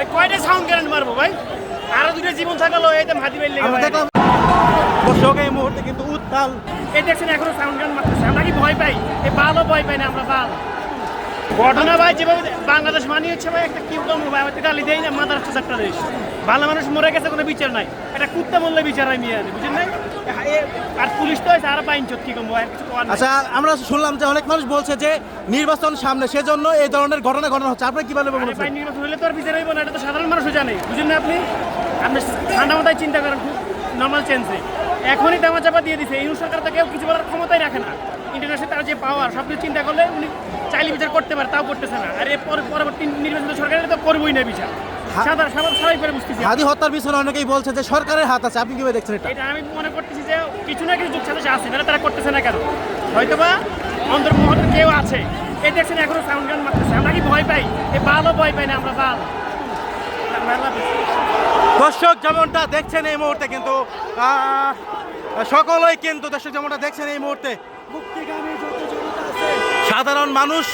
ভাই কয়টা sound grenade মারবো ভাই? আরো দুটো জীবন থাকলো এইটা হাতি বাইল লেগে। আমরা দেখলাম দর্শক এই মুহূর্তে কিন্তু উত্তাল। এই দেখছেন এখনো সাউন্ড গ্রেনেড মারতেছে। আমরা কি ভয় পাই? এই বালও ভয় পাই না আমরা বাল। ঘটনা ভাই যেভাবে বাংলাদেশ মানিয়ে হচ্ছে ভাই একটা কি বলবো ভাই, আমাদের গালি দেয় না, মাদার হচ্ছে একটা দেশ। ভালো মানুষ মরে গেছে কোনো বিচার নাই, একটা কুত্তা মরলে বিচার হয় মিয়া, বুঝেন নাই? আর পুলিশ তো হয়েছে আরো বাইন চোখ কি কমবো আর কিছু করার নাই। আচ্ছা, আমরা শুনলাম যে অনেক মানুষ বলছে যে নির্বাচন সামনে, সেজন্য এই ধরনের ঘটনা ঘটানো হচ্ছে। আপনি কি বলবেন? আরে ভাই নির্বাচন হলে তো আর বিচার হইব না, এটা তো সাধারণ মানুষও জানে, বুঝেন না আপনি? আপনি ঠান্ডা মাথায় চিন্তা করেন, খুব নর্মাল চেঞ্জে এখনই দামা চাপা দিয়ে দিছে। এই সরকার তো কেউ কিছু বলার ক্ষমতাই রাখে না। ইন্টারন্যাশনাল তার যে পাওয়ার সব কিছু চিন্তা করলে উনি চাইলে বিচার করতে পারে, তাও করতেছে না। আর এর পরবর্তী নির্বাচিত সরকারের তো করবোই না বিচার। সবাই করে বুঝতেছি। হাদি হত্যার পিছনে অনেকেই বলছে যে সরকারের হাত আছে। আপনি কিভাবে দেখছেন এটা? এটা আমি মনে করতেছি যে কিছু না কিছু যুগ সাথে আছে, না তারা করতেছে না কেন? হয়তোবা অন্তর্মহলে কেউ আছে। এই দেখছেন এখনো সাউন্ড গান মারতেছে। আমরা কি ভয় পাই? এই বালও ভয় পাই না, আমরা বাল। দর্শক যেমনটা দেখছেন এই মুহূর্তে কিন্তু সকলেই কিন্তু দর্শক যেমনটা দেখছেন এই মুহূর্তে সাধারণ মানুষ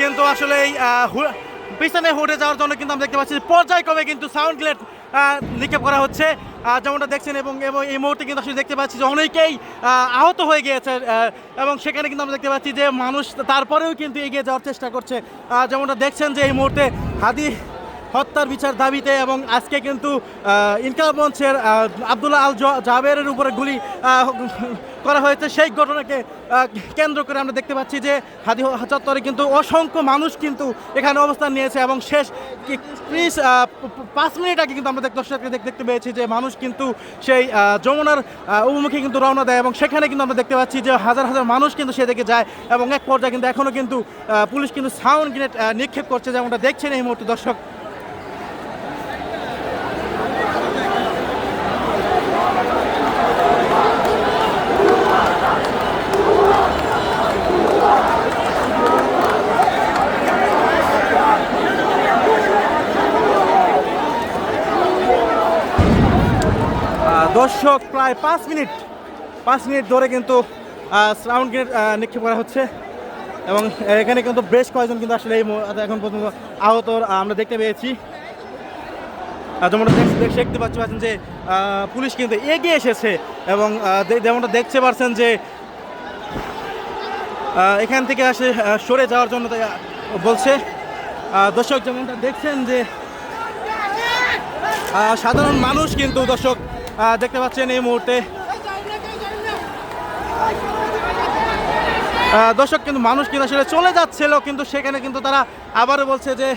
কিন্তু আসলে এই পিছনে হটে যাওয়ার জন্য কিন্তু আমরা দেখতে পাচ্ছি পর্যায়ক্রমে কিন্তু সাউন্ড গ্রেনেড নিক্ষেপ করা হচ্ছে যেমনটা দেখছেন। এবং এই মুহূর্তে কিন্তু আসলে দেখতে পাচ্ছি যে অনেকেই আহত হয়ে গিয়েছে এবং সেখানে কিন্তু আমরা দেখতে পাচ্ছি যে মানুষ তারপরেও কিন্তু এগিয়ে যাওয়ার চেষ্টা করছে। যেমনটা দেখছেন যে এই মুহূর্তে হাদি হত্যার বিচার দাবিতে এবং আজকে কিন্তু ইনকিলাব মঞ্চের আব্দুল্লাহ আল জাবেরের উপরে গুলি করা হয়েছে, সেই ঘটনাকে কেন্দ্র করে আমরা দেখতে পাচ্ছি যে হাদি চত্বরে কিন্তু অসংখ্য মানুষ কিন্তু এখানে অবস্থান নিয়েছে এবং শেষ 5 মিনিট আগে কিন্তু আমরা দেখতে পেয়েছি যে মানুষ কিন্তু সেই যমুনার অভিমুখে কিন্তু রওনা দেয় এবং সেখানে কিন্তু আমরা দেখতে পাচ্ছি যে হাজার হাজার মানুষ কিন্তু সেদিকে যায় এবং এক পর্যায়ে কিন্তু এখনও কিন্তু পুলিশ কিন্তু সাউন্ড গ্রেনেড নিক্ষেপ করছে, যেমনটা দেখছেন এই মুহূর্তে দর্শক। দর্শক প্রায় 5 মিনিট ধরে কিন্তু সাউন্ড গ্রেনেড নিক্ষেপ করা হচ্ছে এবং এখানে কিন্তু বেশ কয়েকজন কিন্তু আসলে এই এখন পর্যন্ত আহত আমরা দেখতে পেয়েছি। যেমনটা দেখতে পাচ্ছেন যে পুলিশ কিন্তু এগিয়ে এসেছে এবং যেমনটা দেখতে পাচ্ছেন যে এখান থেকে আসে সরে যাওয়ার জন্য বলছে। দর্শক যেমনটা দেখছেন যে সাধারণ মানুষ কিন্তু দর্শক দেখতে পাচ্ছেন এই মুহূর্তে দর্শক কিন্তু মানুষ কিন্তু আসলে চলে যাচ্ছিল, কিন্তু সেখানে কিন্তু তারা আবারও বলছে যে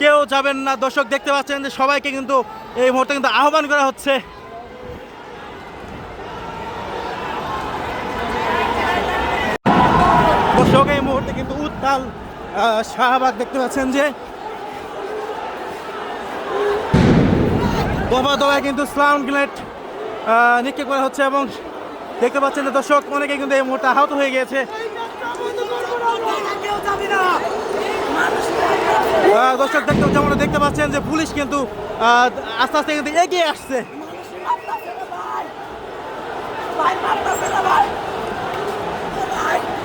কেউ যাবেন না। দর্শক দেখতে পাচ্ছেন যে সবাইকে কিন্তু এই মুহূর্তে কিন্তু আহ্বান করা হচ্ছে। দর্শক এই মুহূর্তে কিন্তু উত্তাল শাহবাগ দেখতে পাচ্ছেন যে দফায় কিন্তু সাউন্ড গ্রেনেড নিক্ষেপ করা হচ্ছে এবং দেখতে পাচ্ছেন যে দর্শক অনেকে কিন্তু এই মুহূর্তে আহত হয়ে গিয়েছে। দর্শক যেমনটা দেখতে পাচ্ছেন যে পুলিশ কিন্তু আস্তে আস্তে কিন্তু এগিয়ে আসছে।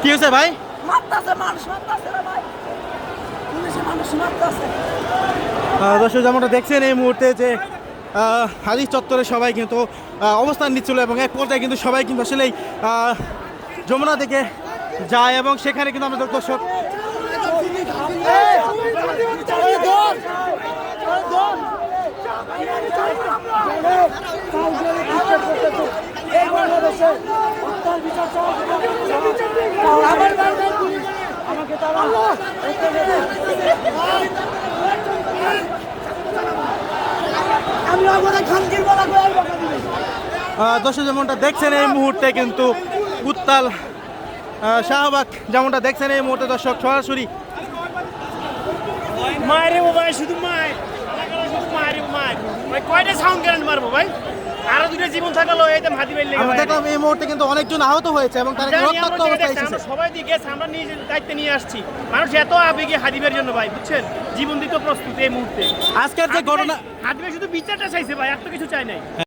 কি হয়েছে ভাই? দর্শক যেমনটা দেখছেন এই মুহূর্তে যে হাদি চত্বরে সবাই কিন্তু অবস্থান নিচ্ছিল এবং এক পর্যায়ে কিন্তু সবাই কিন্তু আসলে যমুনা দিকে যায় এবং সেখানে কিন্তু আমরা দর্শক দর্শক যেমনটা দেখছেন এই মুহূর্তে কিন্তু উত্তাল শাহবাগ, যেমনটা দেখছেন এই মুহূর্তে দর্শক সরাসরি মায়ের ভাই, শুধু মায়ের ভাই কয়টা সাউন্ড গ্রেনেড মারবো ভাই? আরো দুটো জীবন থাকলো এইটা হাতি বাইল লেগে। আমরা দেখলাম এই মুহূর্তে কিন্তু অনেকজন আহত হয়েছে এবং তারা রক্তাক্ত অবস্থায় এসেছে। আমরা সবাই দিকে আমরা নিজের দায়িত্ব নিয়ে আসছি। মানুষ এত আবেগে হাদিবের জন্য ভাই, বুঝছেন, জীবন দিতে প্রস্তুত এই মুহূর্তে। আজকের যে ঘটনা, হাদিবে শুধু বিচারটা চাইছে ভাই, আর তো কিছু চাই নাই।